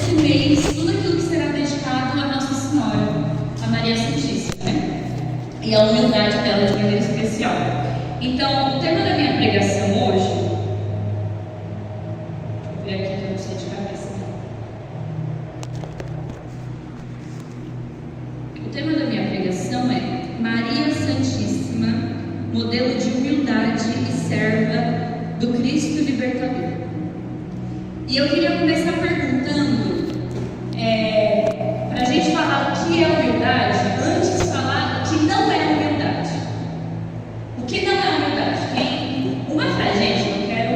esse mês tudo aquilo que será dedicado a Nossa Senhora, a Maria Santíssima, né? E a humildade dela de maneira especial. Então, o tema da minha pregação hoje, vou ver aqui que eu não sei de cabeça. O tema da minha pregação é Maria Santíssima, modelo de humildade e serva do Cristo Libertador. E eu queria começar perguntando, para a gente falar o que é humildade, antes falar o que não é humildade. O que não é humildade? Uma frase, gente, eu não quero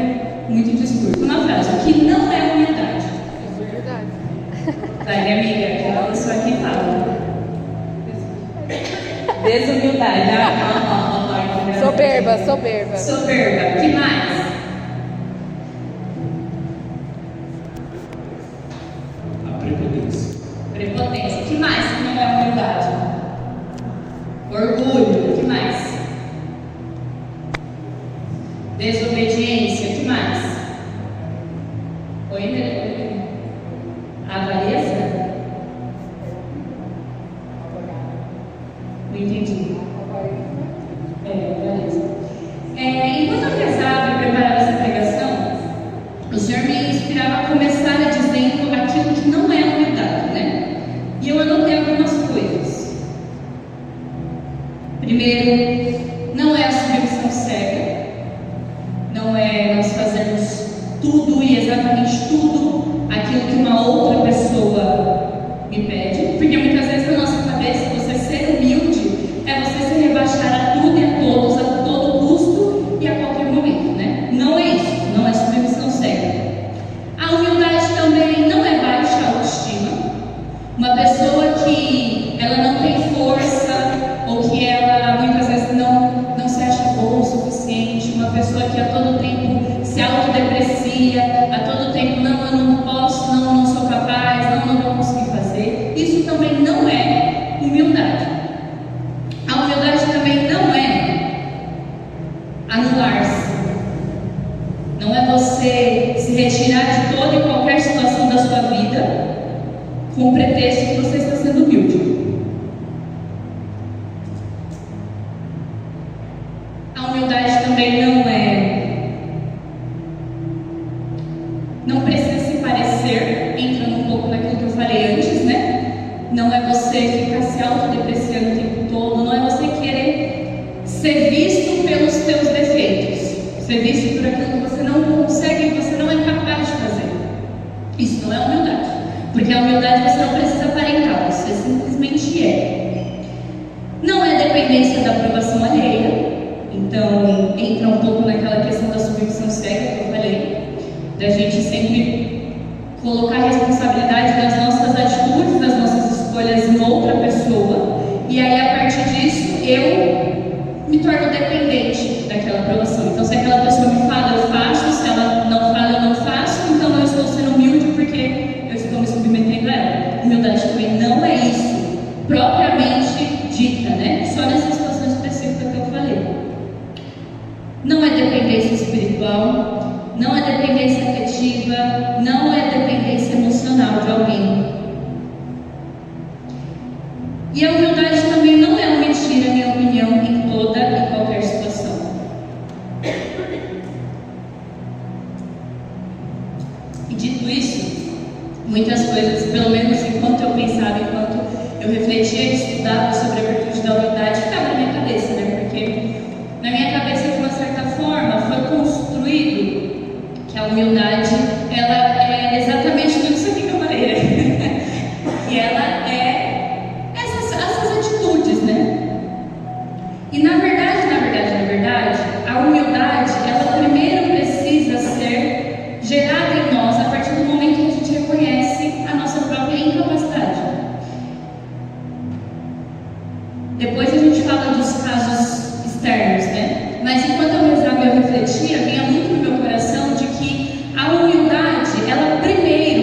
muito discurso. Uma frase, o que não é humildade? Verdade. Vai, minha amiga, aquela pessoa que fala. Desumildade. Soberba. Soberba. O que mais? Prepotência. O que mais que não é humildade? Orgulho. O que mais? Desobediência. O que mais? Oi, Helena? Avareza? Não entendi. Avareza. Enquanto eu rezava e preparava essa pregação, o Senhor me inspirava a começar dizendo aquilo que não é humildade, né? E eu anotei algumas coisas. Primeiro, não é a submissão cega, não é nós fazermos tudo e exatamente tudo aquilo que uma outra pessoa me pede, porque muitas vezes na nossa cabeça você ser humilde é você se rebaixar a tudo e a todos, a todo custo e a qualquer momento, né? Não é isso, não é submissão cega. A humildade também não é baixa autoestima. Uma pessoa que ela não tem força ou que ela muitas vezes não se acha boa o suficiente, uma pessoa que a todo tempo se autodeprecia, a todo tempo não, eu não posso, não sou capaz, não vou conseguir fazer. Isso também não é humildade. A humildade também não é anular-se. Não é você se retirar de toda e qualquer situação da sua vida com o pretexto que você está sendo humilde. A humildade também não precisa se parecer, entrando um pouco naquilo que eu falei antes, né? Não é você ficar se autodepreciando o tempo todo, não é você querer ser visto pelos seus defeitos, ser visto por aquilo que você não consegue, que você não é capaz de fazer. Isso não é humildade, porque a humildade você não precisa aparentar, você simplesmente é. Não é dependência da aprovação alheia, então entra um pouco naquela questão da submissão cega que eu falei, da gente sempre colocar a responsabilidade das nossas atitudes, das nossas escolhas em outra pessoa, e aí a partir disso eu me torno dependente daquela aprovação. Então, se aquela pessoa me fala, eu faço, se ela não fala, eu não faço, então eu estou sendo humilde porque eu estou me submetendo a ela. Humildade também não é isso, propriamente dita, né? Só nessa situação específica que eu falei. Não é dependência espiritual, não é dependência afetiva, não é dependência emocional de alguém. E a humildade também não é omitir a minha opinião em toda e qualquer situação. E dito isso, muitas coisas, pelo menos enquanto eu pensava, enquanto eu refletia e estudava sobre a virtude da humildade, ficava na minha cabeça, né? Porque na minha cabeça, de uma certa forma, foi construído que a humildade, ela é exatamente tudo isso aqui que eu falei, né? E ela é essas atitudes, né? E na verdade, a humildade, ela primeiro precisa ser gerada em nós a partir do momento que a gente reconhece a nossa própria incapacidade. Depois a gente fala dos casos externos, né? Mas enquanto eu rezava e eu refletia, vinha muito no meu coração de que a humildade, ela primeiro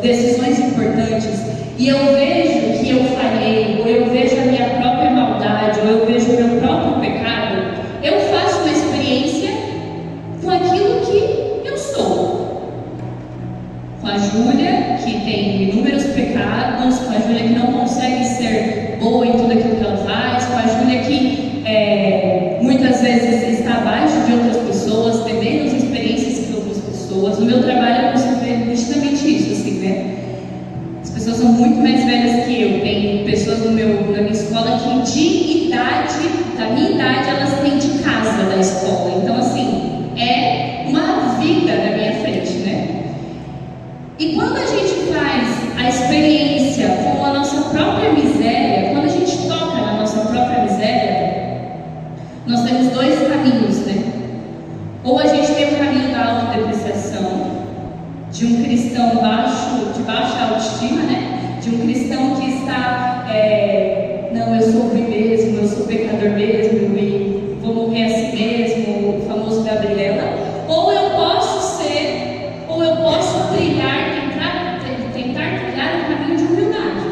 decisões importantes, e eu vejo que eu falhei, ou eu vejo a minha própria maldade, ou eu vejo o meu próprio pecado, eu faço uma experiência com aquilo que eu sou. Com a Júlia, que tem inúmeros pecados, com a Júlia que não consegue ser boa em tudo aquilo que ela faz, com a Júlia que muitas vezes está abaixo de outras pessoas, tem menos experiências que outras pessoas. No meu trabalho eu consigo ver nitidamente isso, assim, né? As pessoas são muito mais velhas que eu. Tem pessoas na minha escola que de idade, da minha idade, elas têm de casa da escola. Então, assim, é uma vida na minha frente, né? E quando a gente faz a experiência com a nossa própria miséria, quando a gente toca na nossa própria miséria, nós temos dois caminhos, né? Ou a gente tem o caminho da autodepreciação, de um cristão de baixa autoestima, né? De um cristão que está, não, eu sou ruim mesmo, eu sou pecador mesmo, e vou morrer assim mesmo, o famoso Gabriela. Ou eu posso tentar trilhar um caminho de humildade.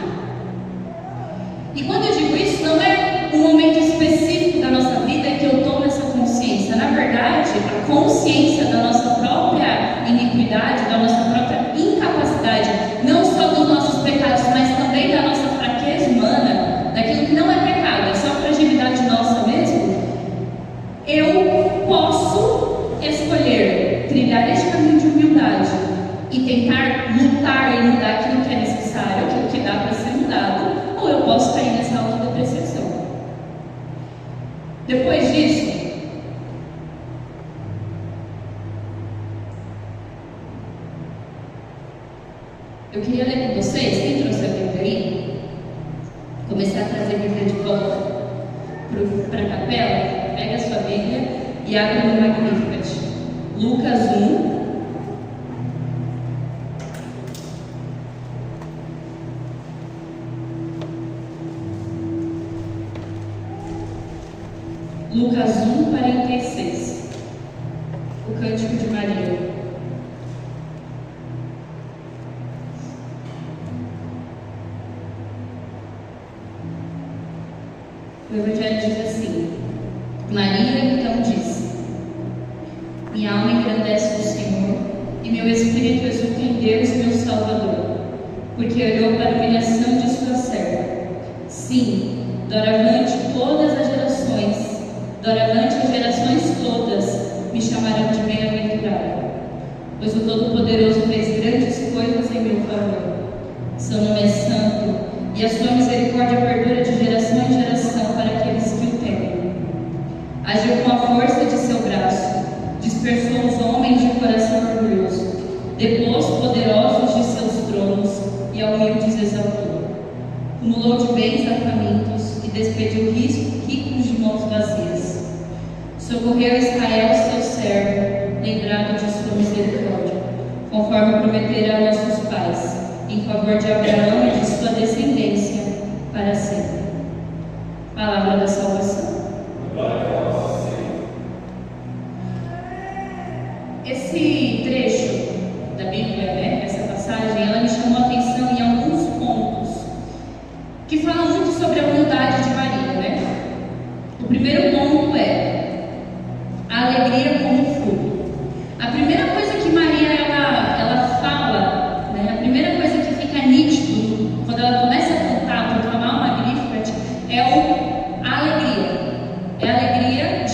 E quando eu digo isso, não é um momento específico da nossa vida que eu tomo essa consciência. Na verdade, a consciência da nossa própria iniquidade, da nossa própria incapacidade, não só dos nossos pecados, mas também da nossa fraqueza humana, daquilo que não é pecado, é só fragilidade nossa mesmo. Eu posso escolher trilhar este caminho de humildade e tentar lutar e mudar aquilo que é necessário, aquilo que dá para ser mudado, ou eu posso cair nessa autodepreciação. Depois disso, eu queria ler com vocês, quem trouxe a Bíblia aí, começar a trazer a Bíblia de volta para a capela. Pega a sua Bíblia e abre no Magnificat. Lucas 1. Lucas 1, 46. O Cântico de Maria. O Evangelho diz assim: Maria então disse: minha alma engrandece o Senhor, e meu espírito exulta em Deus, meu Salvador, porque olhou para a humilhação de sua serva. Sim, doravante as gerações todas me chamarão de bem-aventurada, pois o Todo-Poderoso fez grandes coisas em meu favor. Seu nome é santo, e a sua misericórdia perdura de geração em geração para aqueles que o temem. Agiu com a força de seu braço, dispersou os homens de coração orgulhoso, depôs poderosos de seus tronos e a humildes exaltou. Cumulou de bens a famintos e despediu ricos de mãos vazias. Socorreu Israel, seu servo, lembrado de sua misericórdia, conforme prometera a nossos pais, em favor de Abraão e de sua descendência, para sempre. Palavra da salvação. Esse trecho da Bíblia, né, essa passagem, ela me chamou a atenção em alguns pontos que falam muito sobre a humildade de Maria, né? O primeiro ponto é a alegria como fruto. A primeira coisa que Maria ela fala, né, a primeira coisa que fica nítido quando ela começa a cantar, proclamar o Magnificat, é a alegria. É a alegria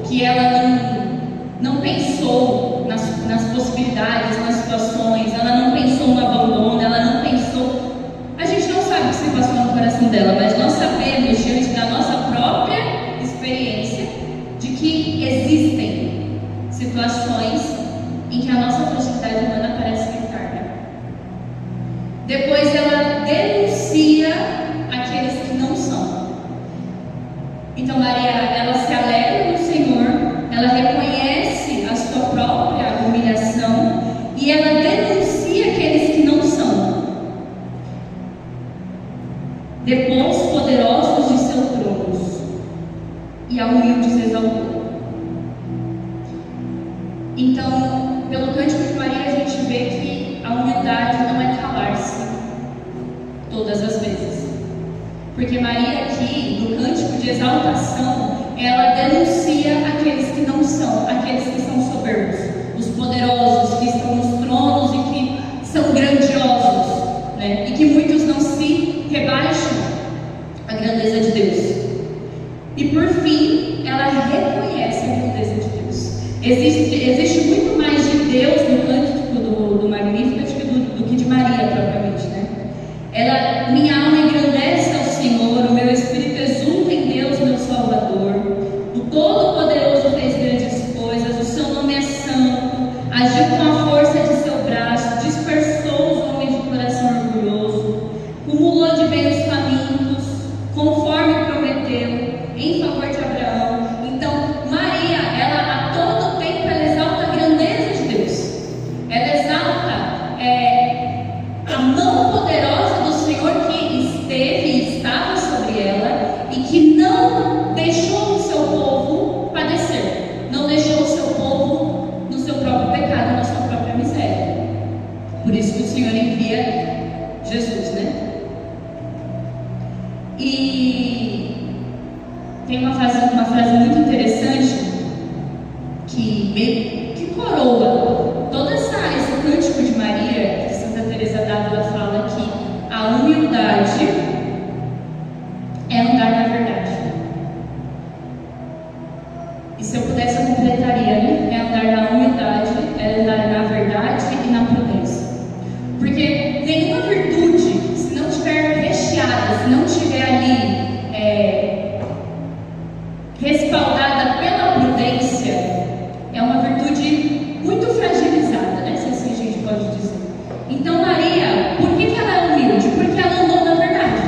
que ela não pensou nas possibilidades, nas situações, ela não pensou no abandono, ela não pensou. A gente não sabe o que se passou no coração dela, mas nós sabemos, diante da nossa própria experiência, de que existem situações em que a nossa fragilidade humana parece que tarda. Depois ela denuncia aqueles que não são. Então Maria, ela se alegra no Senhor, ela reconhece a sua própria humilhação e ela denuncia aqueles que não são. Depôs poderosos de seus tronos e a humildes exaltou. Então, pelo cântico de Maria, a gente vê que a humildade não é calar-se todas as vezes. Porque Maria aqui, no cântico de exaltação, ela denuncia aqueles que não são, aqueles que são soberbos, os poderosos, que estão nos tronos e que são grandiosos, né? E que muitos não se rebaixam à grandeza de Deus. E por fim, ela reconhece a grandeza de Deus. Existe muito mais de Deus no cântico do Magnífico do que de Maria propriamente, né? Minha alma engrandece ao Senhor, o meu espírito exulta em Deus, meu Salvador. O Todo-Poderoso fez grandes coisas, o seu nome é santo, agiu com a força de seu braço, dispersou os homens de coração orgulhoso, cumulou de bem os famintos, conforme prometeu, em favor de Abraão. Então, Maria, ela a todo tempo ela exalta a grandeza de Deus. Ela exalta a mão poderosa do Senhor que esteve e estava sobre ela e que não deixou o seu povo padecer, não deixou o seu povo no seu próprio pecado, na sua própria miséria. Por isso que o Senhor envia Jesus, né? E tem uma frase muito interessante que coroa todo esse cântico de Maria, que Santa Teresa d'Ávila fala que a humildade é andar na verdade. E se eu pudesse, eu completaria, né? É andar na humildade, é andar na verdade e na prudência. Porque nenhuma virtude, se não estiver recheada, se não estiver ali respaldada pela prudência, é uma virtude muito fragilizada, né? Se assim a gente pode dizer. Então Maria, por que ela é humilde? Porque ela andou na verdade.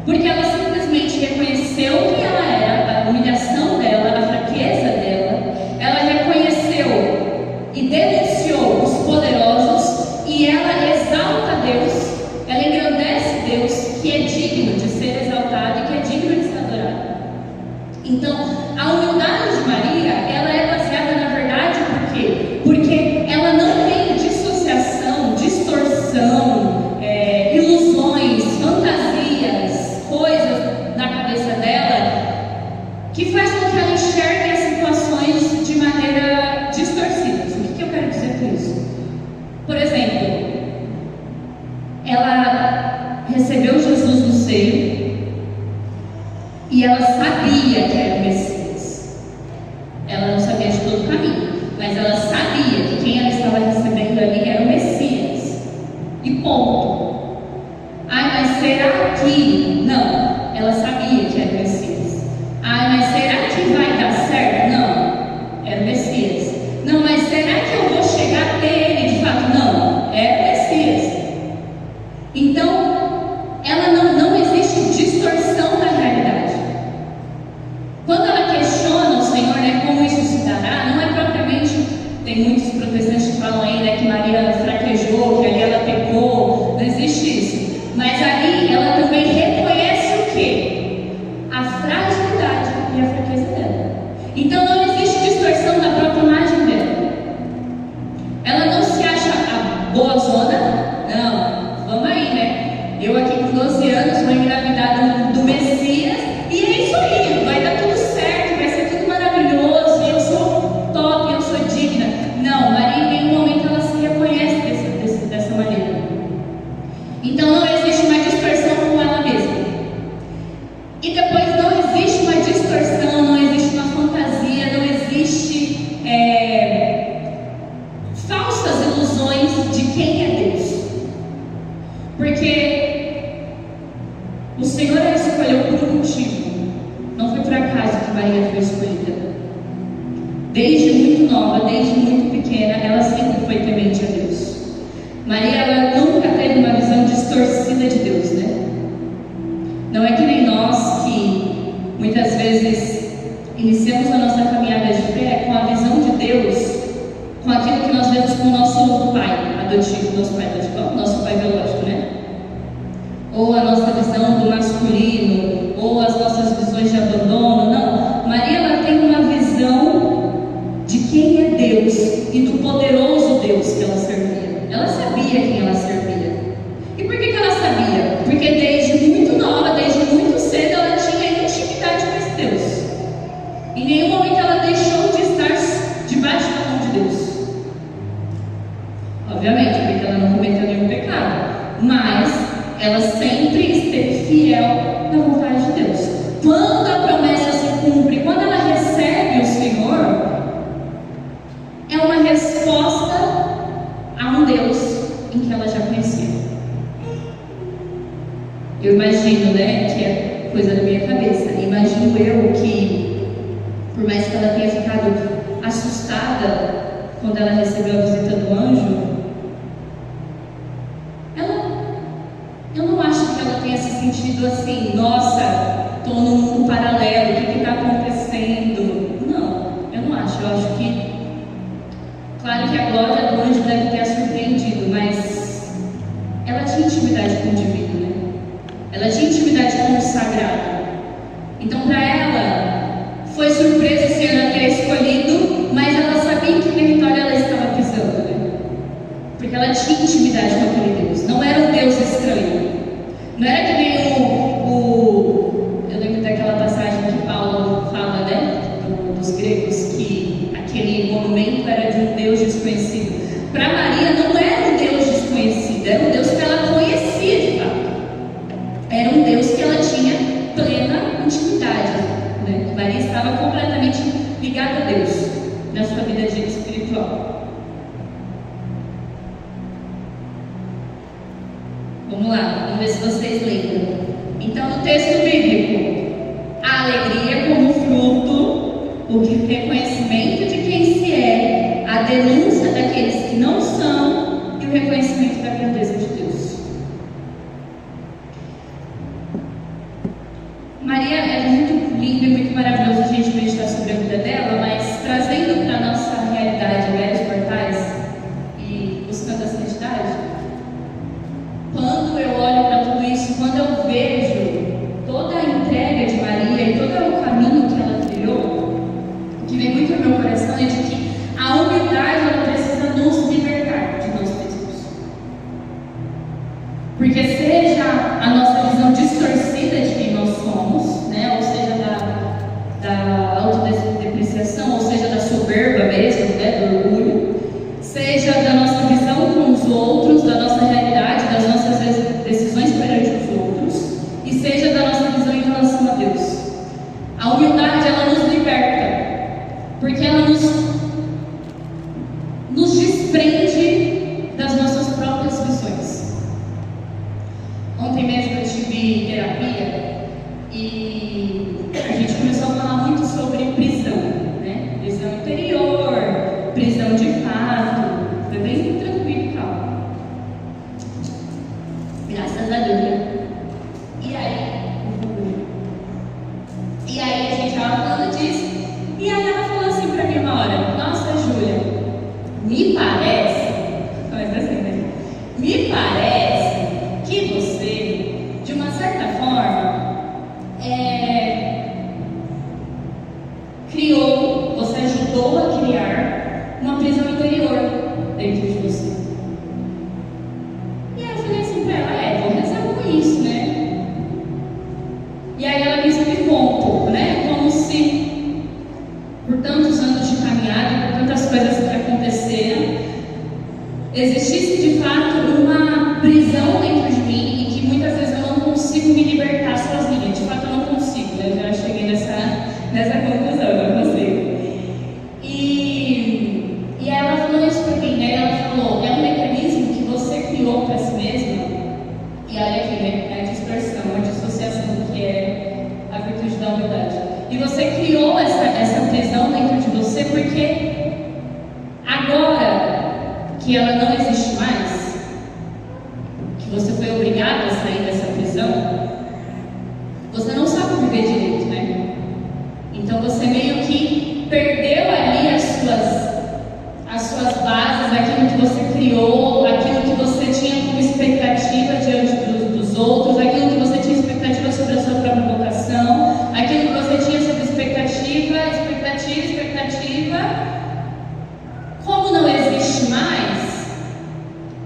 Porque ela simplesmente reconheceu quem ela era, a humilhação dela, a fraqueza dela. Ela reconheceu e denunciou os poderosos e ela exalta Deus, ela engrandece Deus, que é digno de ser exaltado e que é digno de ser adorado. Então, a humildade de Maria, ela é baseada na verdade, por quê? Porque ela não tem dissociação, distorção, ilusões, fantasias, coisas na cabeça dela que faz com que ela enxergue as situações de maneira distorcida. O que eu quero dizer com isso? Por exemplo, ela recebeu Jesus no seio e ela sabia que era o Messias. Ela não sabia de todo o caminho, mas ela sabia que quem ela estava recebendo ali era o Messias. E ponto. Mas será que... Não, ela sabia que era o Messias. Mas será que vai dar certo? Não, era o Messias. Não, mas será que eu vou chegar até ele de fato? Não, era o Messias. Então, ela não existe distorção da realidade. Quando ela questiona o Senhor, né, como isso se dará, não é propriamente, tem muitos protestantes que falam aí, né, que Maria fraquejou, que ali ela pecou, não existe isso. Mas ali ela também reconhece o quê? A fragilidade e a fraqueza dela. Então não existe distorção da própria imagem dela. Ela não se acha a boa zona, não, vamos aí, né? Eu aqui com 12 anos vou engravidar do Messias e é isso aí, vai dar tudo certo, vai ser tudo maravilhoso, eu sou top, eu sou digna. Não, Maria em nenhum momento ela se reconhece dessa maneira. Então não existe uma distorção com ela mesma. E depois não existe uma distorção, não existe uma fantasia, não Desde muito nova, desde muito pequena, ela sempre foi temente a Deus. Maria, ela nunca teve uma visão distorcida de Deus, né? Não é que nem nós que muitas vezes iniciamos a nossa caminhada de fé com a visão de Deus, com aquilo que nós vemos com o nosso pai adotivo, nosso pai biológico, né? Ou a nossa visão do masculino, ou as nossas visões de abandono. Não, Maria, ela tem uma visão de quem é Deus e do poderoso Deus que ela servia. Ela sabia quem ela servia. E por que ela sabia? Porque desde muito nova, desde muito cedo, ela tinha intimidade com esse Deus. Em nenhum momento ela deixou de estar debaixo da mão de Deus. Obviamente, porque ela não cometeu nenhum pecado. Mas ela sempre esteve fiel na vontade de Deus. Quando a promessa se cumpre, quando ela recebe o Senhor, é uma resposta a um Deus em que ela já conhecia. Eu imagino, né, que é coisa da minha cabeça. Imagino eu que, por mais que ela tenha ficado assustada quando ela recebeu a visita do anjo, eu não acho que ela tenha se sentido assim, nossa, estou num mundo paralelo, o que está acontecendo? Não, eu não acho. Eu acho que, claro que a glória do anjo deve ter a surpreendido, mas ela tinha intimidade com o divino, né? Ela tinha intimidade com o sagrado. Então, para ela, foi surpresa o Senhor ter escolhido, mas ela sabia em que território ela estava pisando, né? Porque ela tinha intimidade com aquele Deus. Não era um Deus estranho. Não era que nem eu lembro daquela passagem que Paulo fala, né? Dos gregos, que aquele monumento era de um Deus desconhecido. Para Maria não era um Deus desconhecido, era um Deus que ela conhecia de fato. Era um Deus que ela tinha plena intimidade, né? Maria estava completamente ligada a Deus na sua vida espiritual. Vamos lá, vamos ver se vocês lembram. Então, no texto bíblico, a alegria como fruto, o reconhecimento de quem se é, a denúncia daqueles que não são e o reconhecimento da grandeza de Deus. Maria é muito linda e muito maravilhoso a gente meditar sobre a vida dela, mas trazendo para a nossa realidade, velhos portais e buscando a santidade, quando eu olho para tudo isso, quando eu vejo toda a entrega de Maria e todo o caminho que ela trilhou, o que vem muito no meu coração é de que a humildade ela precisa nos libertar de nós mesmos. Porque seja a nossa visão distorcida de quem nós somos, né? Ou seja, da autodepreciação, ou seja, da soberba mesmo, né? Do orgulho, seja da nossa visão com os outros, da nossa realidade, das nossas decisões perante os outros, e seja da nossa visão em relação a Deus. A humildade, ela nos liberta, porque ela nos desprende das nossas próprias visões. Ontem mesmo eu tive terapia e a gente começou a falar muito sobre prisão, né? Prisão interior, prisão de fato. Foi bem tranquilo e calmo. Graças a Deus. E aí a gente estava falando disso. E aí ela falou assim pra mim uma hora: nossa, Júlia, me parece, mas assim, né? Me parece que você, de uma certa forma, você ajudou a criar uma prisão interior dentro de você. E aí eu falei assim pra ela: vou rezar com isso, né? E aí ela me explicou um pouco, né? Como se, por tantos anos de caminhada, por tantas coisas que aconteceram, existisse de fato uma prisão dentro de mim e que muitas vezes eu não consigo me libertar sozinha. De fato, eu não consigo, né? Eu já cheguei nessa conclusão, eu não consigo. E ela falou isso pra mim, né? Ela falou: é um mecanismo que você criou para si mesma, e aí aqui, né? É a dispersão, a dissociação, que é a virtude da humildade. E você criou essa prisão dentro de você porque que ela não existe mais, que você foi obrigado a sair dessa prisão, você não sabe viver direito, né? Então você meio que perdeu ali as suas bases, aquilo que você criou, aquilo que você tinha como expectativa diante dos outros, aquilo que você tinha expectativa sobre a sua própria vocação, aquilo que você tinha sobre expectativa. Como não existe mais,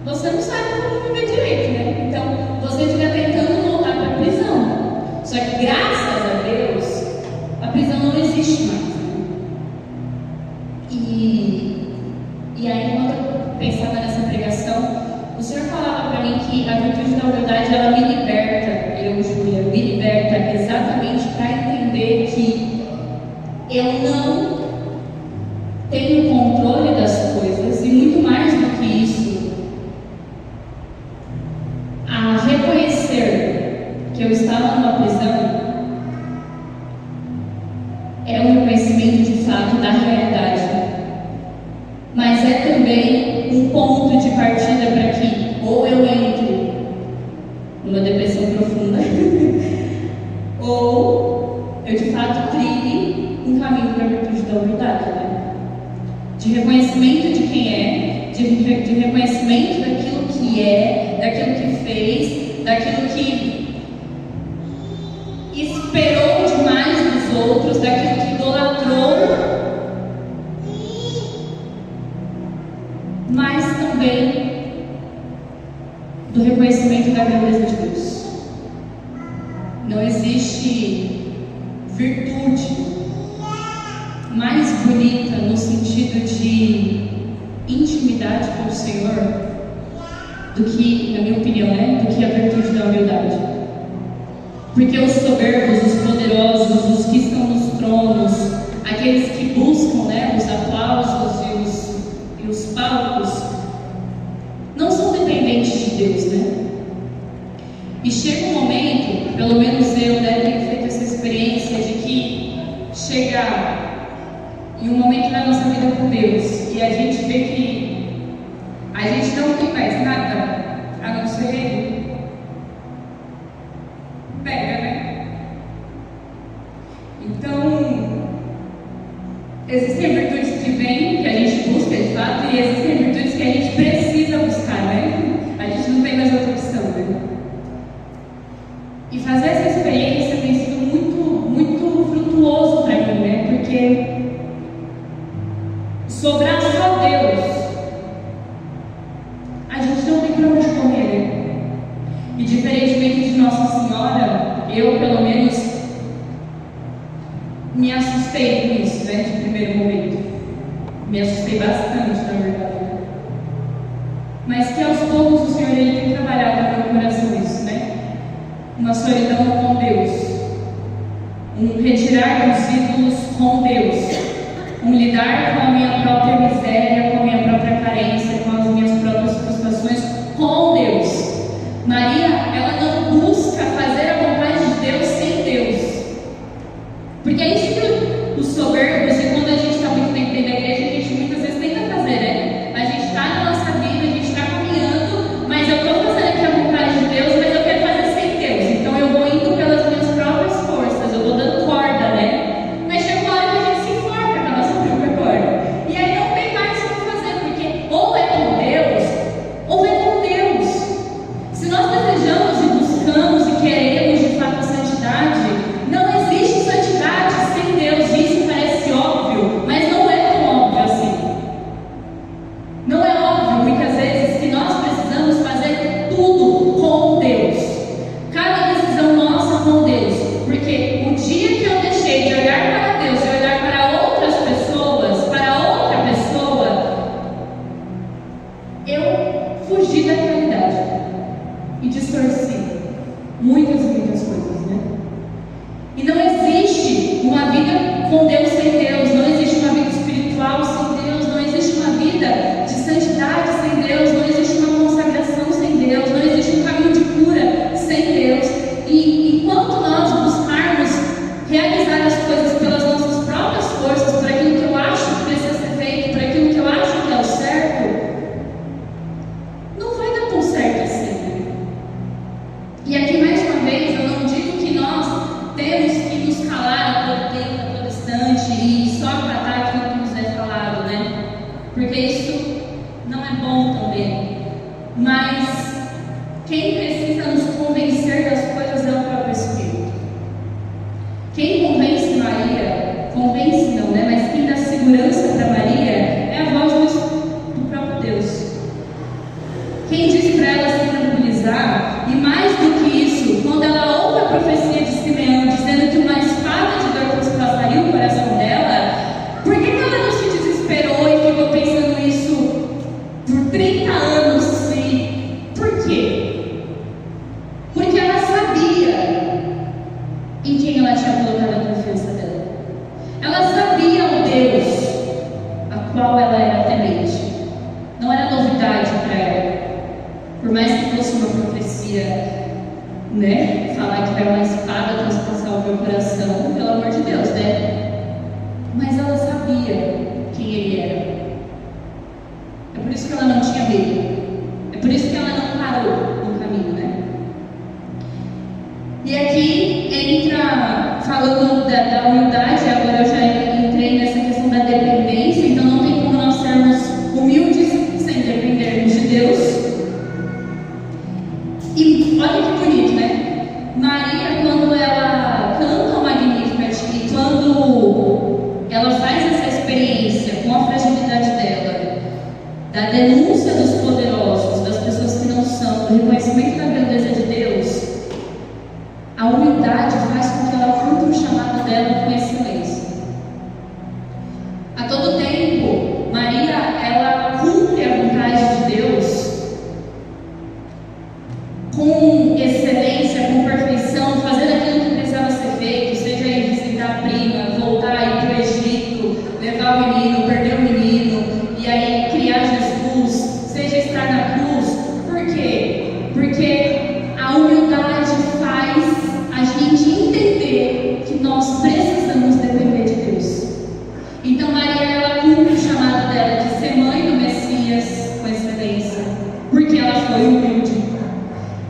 você não sabe como viver direito, né? Então você fica tentando voltar para a prisão. Só que graças a Deus, a prisão não existe mais. E aí, quando eu pensava nessa pregação, o Senhor falava para mim que a virtude da humildade, ela me liberta, Júlia, me liberta exatamente para entender que eu não tenho controle das coisas, e muito mais do que isso, a reconhecer que eu estava numa prisão é um reconhecimento de fato da realidade, mas é também um ponto de partida para que ou eu entre numa depressão profunda ou eu de fato trilhe um caminho para a virtude da humildade, né? De reconhecimento de quem é, de reconhecimento daquilo que é, daquilo que fez, daquilo que esperou demais dos outros, daquilo que idolatrou, mas também do reconhecimento da grandeza de Deus. Não existe virtude mais bonita no sentido de intimidade com o Senhor do que, na minha opinião, né, do que a virtude da humildade. Porque os soberbos, os poderosos, os que estão nos tronos, aqueles que buscam, né, os aplausos e os palcos, não são dependentes de Deus, né? E chega um momento, pelo menos eu, né, tenho feito essa experiência de que chega em um momento da nossa vida com Deus e a gente vê que a gente não tem mais nada a não ser Ele. Pega, né? Então, existem virtudes que vêm, que a gente busca de fato, e existem virtudes que a gente precisa buscar, né? A gente não tem mais outra opção, né? E fazer essa experiência tem sido muito, muito frutuoso para mim, né? Porque sobrar só Deus, a gente não tem para onde correr, né? E diferentemente de Nossa Senhora, eu pelo menos me assustei com isso, né? De primeiro momento. Me assustei bastante, na verdade. Mas que aos poucos o Senhor ele tem trabalhado no meu coração isso, né? Uma solidão com Deus, um retirar dos ídolos com Deus, um lidar com a minha própria miséria, com a minha própria carência, com as minhas próprias frustrações com Deus. Maria, ela não busca fazer a vontade de Deus sem Deus, porque é isso que os soberbos, e quando a gente está muito tempo dentro da igreja, a gente muitas vezes tenta fazer, né? A gente está na nossa vida, a gente está caminhando, mas eu estou fazendo aqui a vontade de Deus, mas eu quero fazer sem Deus, então eu vou indo pelas minhas próprias forças, eu vou dando corda, né? Mas chega uma hora que a gente se enforca com a nossa própria corda, e aí não tem mais o que fazer, porque ou é com Deus, ou é com segurança para Maria é a voz do próprio Deus. Quem diz para ela se tranquilizar, e mais do que isso, quando ela ouve a profecia de Simeão dizendo que uma espada de dor transpassaria o coração dela, por que ela não se desesperou e ficou pensando isso por 30 anos? E por quê? Porque ela sabia em quem ela tinha colocado a confiança dela. Ela sabia o Deus a qual ela era temente. Não era novidade para ela. Por mais que fosse uma profecia, né? Falar que vai uma espada transpassar o meu coração, pelo amor de Deus, né? Mas ela sabia quem ele era. É por isso que ela não tinha medo. É por isso que ela não parou no caminho, né? E aqui entra, falando da humildade, agora eu já entrei nessa questão da dependência, então não tem como nós sermos humildes sem dependermos de Deus. E olha que bonito, né? Maria, quando ela canta o Magnificat e quando ela faz essa experiência com a fragilidade dela, da denúncia dos poderosos, das pessoas que não são, do reconhecimento da grandeza de Deus, a humildade faz com que ela cumpra o chamado dela com excelência. A todo tempo, Maria, ela cumpre a vontade de Deus com excelência, com perfeição, fazendo aquilo que precisava ser feito, seja ir visitar a prima, voltar, ir para o Egito, levar o menino, perder o menino, e aí criar Jesus, seja estar na cruz. Por quê? Porque a humildade faz a gente entender que nós precisamos depender de Deus. Então Maria, ela cumpre o chamado dela de ser mãe do Messias com excelência, porque ela foi humilde.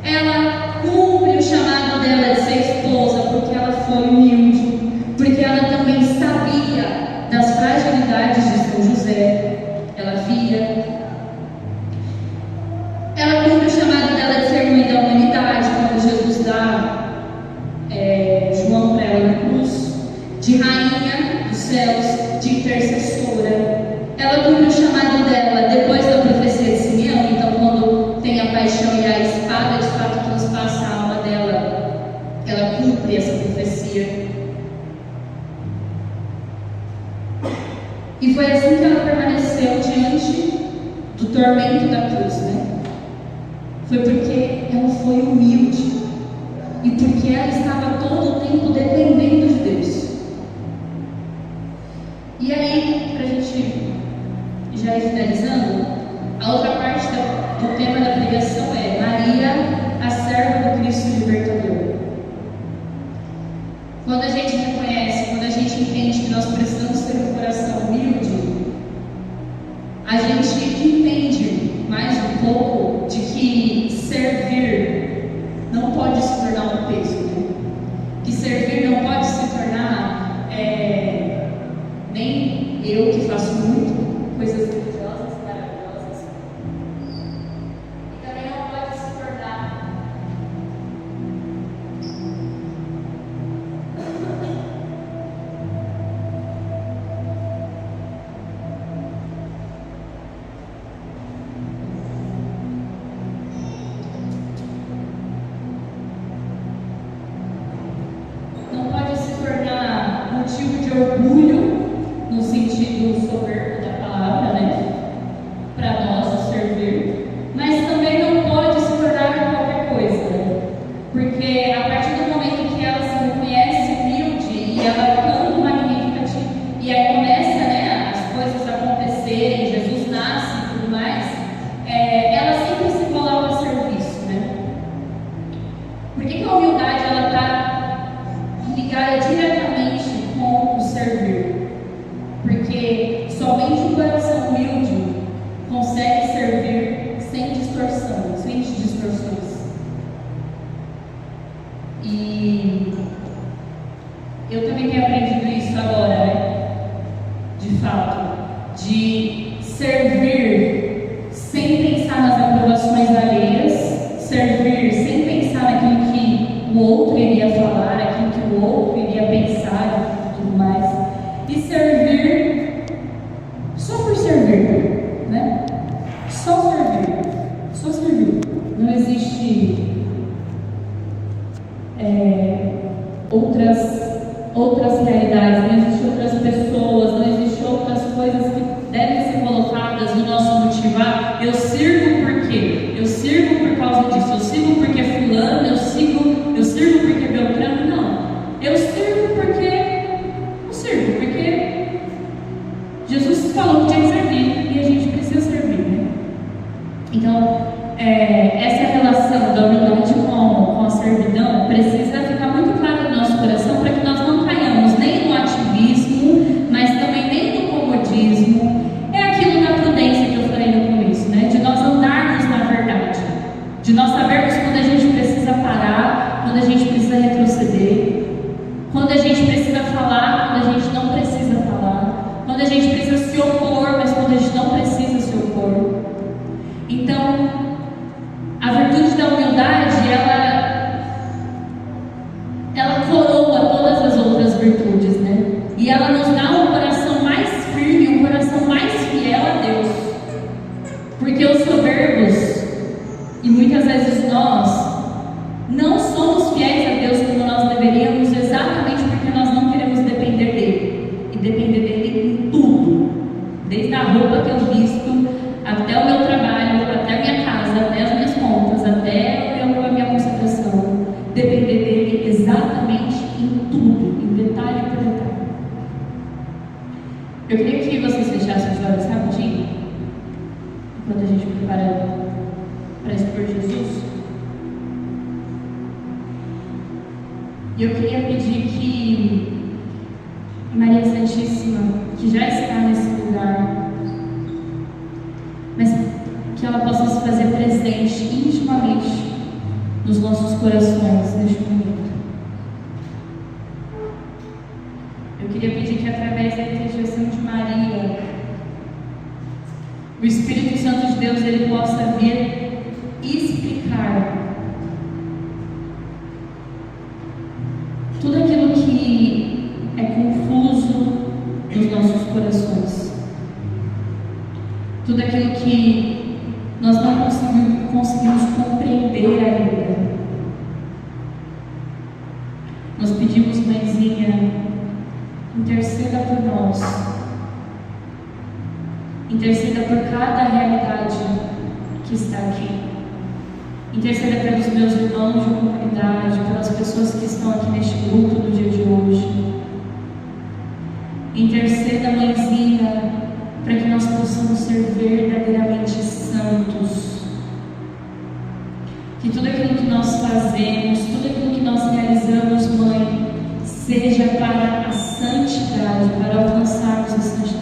Ela cumpre o chamado dela de ser esposa, porque ela foi humilde, porque ela também sabia das fragilidades de São José, ela via. Ela cumpre o chamado dela de ser mãe da humanidade, quando Jesus dá João para ela na cruz, de rainha dos céus, de intercessora. Ela cumpre o chamado dela depois da profecia de Simeão, então quando tem a paixão e a espada de fato transpassa a alma dela, ela cumpre essa profecia. E foi assim que ela permaneceu diante do tormento da cruz, né? Foi porque ela foi humilde e porque ela estava todo o tempo dependendo de Deus. E aí, para a gente já ir finalizando, a outra parte do tema da pregação é Maria, a serva do Cristo libertador. Quando a gente reconhece, quando a gente entende que nós precisamos ter um coração humilde, a gente entende mais um pouco de que servir não pode se tornar um peso, né? Que servir não pode se tornar nem eu que faço muito coisas religiosas maravilhosas, e também não pode se tornar motivo de orgulho, no sentido soberbo da palavra, né? Para nós, o servir, mas também não pode se tornar qualquer coisa, né? Porque a partir do momento que ela se reconhece humilde e ela canta o Magnificat, e aí começa, né, as coisas acontecerem, Jesus nasce e tudo mais, ela sempre se coloca a serviço, né? Por que a humildade ela está ligada diretamente com o servir? Porque somente um coração humilde consegue servir sem distorção, sem distorções. E eu também tenho aprendido isso agora, né? De fato, de servir sem pensar nas aprovações alheias, servir sem pensar naquilo que o outro iria falar, aquilo que o outro iria pensar e tudo mais, e servir servir, né? Só servir. Só servir. Não existe outras realidades, não existem outras pessoas, não existem outras coisas que devem ser colocadas no nosso motivar. Eu sirvo por quê? Eu sirvo por causa disso, eu sirvo porque fulano, eu sirvo porque Beltrano, não. Eu sirvo porque Jesus falou que tinha que servir e a gente precisa servir, né? Então, essa relação da humildade com a servidão precisa ficar muito clara no nosso coração para que nós não caiamos nem no ativismo, mas também nem no comodismo. É aquilo da prudência que eu falei no começo, né? De nós andarmos na verdade, de nós sabermos quando a gente precisa parar, quando a gente precisa retroceder, quando a gente precisa falar, quando a gente não precisa falar, quando a gente precisa se opor, mas quando a gente não precisa se opor. Então, a virtude da humildade, ela coroa todas as outras virtudes, né? E ela nos dá um coração mais firme, um coração mais fiel a Deus. Porque os soberbos, e muitas vezes nós, não somos fiéis a Deus como nós deveríamos, exatamente porque nós não queremos depender dEle. E depender dEle em tudo. Desde a roupa que eu visto, até o meu trabalho, até a minha casa, até as minhas contas, até a minha concentração. Depender dEle exatamente em tudo, em detalhe por detalhe. Eu queria que vocês fechassem os olhos rapidinho, enquanto a gente prepara para expor Jesus. E eu queria pedir que Maria Santíssima, que já está nesse lugar, mas que ela possa se fazer presente intimamente nos nossos corações neste momento. Eu queria pedir que através da intercessão de Maria, o Espírito Santo de Deus ele possa vir explicar tudo aquilo que é confuso nos nossos corações, tudo aquilo que nós não conseguimos compreender ainda. Nós pedimos, Mãezinha, interceda por nós, interceda por cada realidade que está aqui, interceda pelos meus irmãos de comunidade, pelas pessoas que estão aqui neste grupo no dia de hoje. Interceda, Mãezinha, para que nós possamos ser verdadeiramente santos. Que tudo aquilo que nós fazemos, tudo aquilo que nós realizamos, Mãe, seja para a santidade, para alcançarmos a santidade.